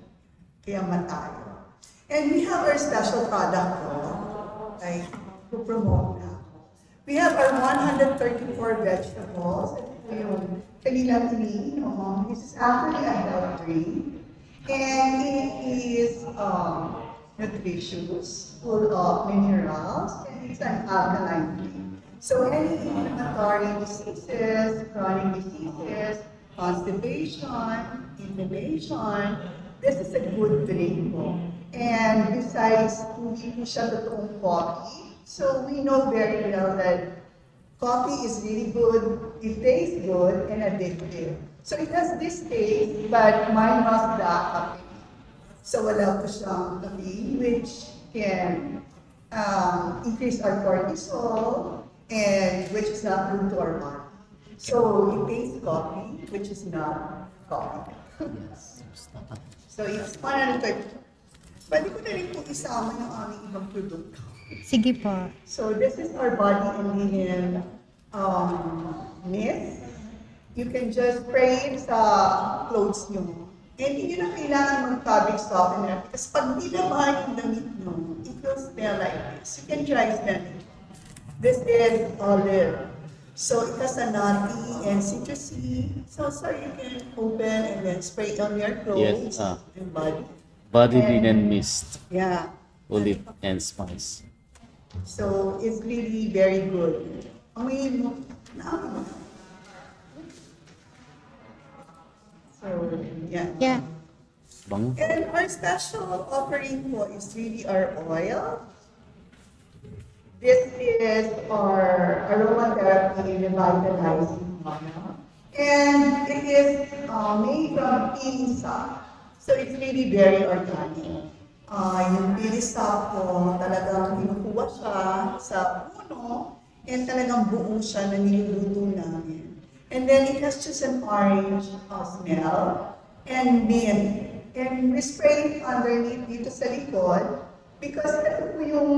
Kaya Matayo. And we have our special product po, like, to promote na. We have our 134 vegetables. Ito yung kanina iniinom. This is actually a health drink. And it is nutritious, full of minerals, and it's an alkaline drink. So any inflammatory diseases, chronic diseases, constipation, inflammation, this is a good drink po. And besides, hindi po siya totoong coffee. So we know very well that coffee is really good, it tastes good, and addictive. So it has this taste, but minus the caffeine. So wala po siyang caffeine, which can increase our cortisol, and which is not good to our body. So it tastes coffee, which is not coffee. So it's 130. Pwede ko na rin po isama yung aming ibang produkto. Sige po. So this is our body and lean mist. You can just spray it sa clothes nyo. And hindi nyo na kailangan mag-fabric softener. Because pag dinamahan yung damit nyo, it will smell like this. You can try smelling. This is olive. So it has a nutty and citrusy. So you can open and then spray it on your clothes and body. Body linen mist, Yeah. olive and spice. So it's really very good. Amoy mo. Naamoy mo. So, yeah. Yeah. Bango. And our special offering po is really our oil. This is our aromatherapy revitalizing oil. And it is made from pea stock. So it's really very organic. Yung pea stock po, talagang kinukuha siya sa puno and talagang buo siya na niluluto namin. And then it has just an orange smell and mint. And we spray it underneath dito sa likod because ito po yung,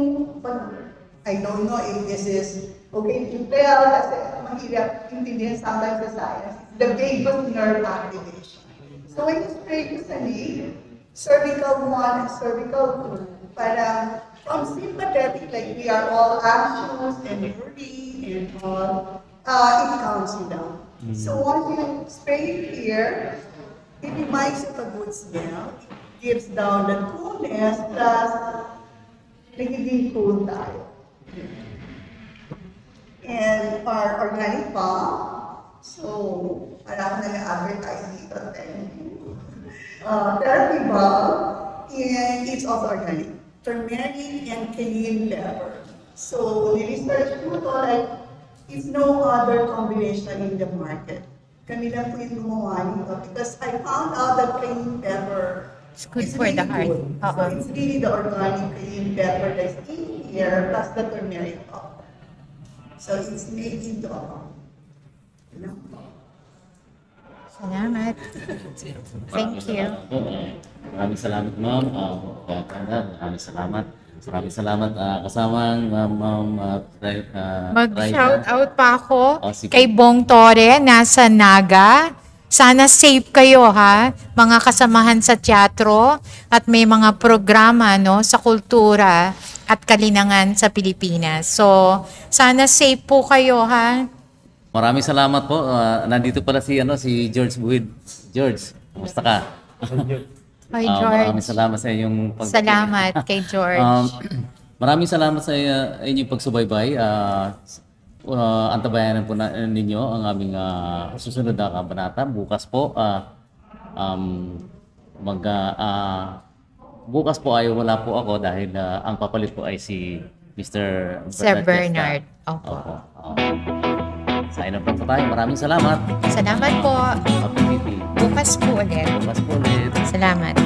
I don't know if this is okay to tell kasi mahirap intindihan sometimes sa science, the vagus nerve activation. So when you spray it sa knee, cervical 1 and cervical 2, parang from sympathetic, like we are all anxious and worried and all, it calms you down. So once you spray it here, it reminds you of a good smell, it gives down the coolness, plus nagiging cool tayo. And our organic balm, so alam na na-advertise dito, thank you. Therapy balm, and it's also organic. Turmeric and cayenne pepper. So niresearch po to, like, it's no other combination in the market. Kami lang po yung gumawa nito because I found out that cayenne pepper It's good is for the really heart. good. So it's really the organic cayenne pepper that's in here plus the turmeric powder. So it's made into a balm. You know? Salamat. Thank you. Maraming salamat, ma'am. Maraming salamat. Maraming salamat. Kasamang ma'am Mag-shout out pa ako Oh, sige. kay Bong Torre, nasa Naga. Sana safe kayo ha, mga kasamahan sa teatro at may mga programa no sa kultura at kalinangan sa Pilipinas. So, sana safe po kayo ha. Maraming salamat po. Nandito pala si George Buhid. George, kumusta ka? Hi Maraming George. salamat sa inyong Salamat kay George. Maraming salamat sa inyong pagsubaybay. Antabayanan po ninyo ang aming susunod na kabanata. Bukas po, bukas po ay wala po ako dahil ang papalit po ay si Mr. Sir Bernard. Bernard. Opo. Sign up po tayo. Maraming salamat. Salamat po. Happy Bukas po ulit. Bukas po ulit. Salamat.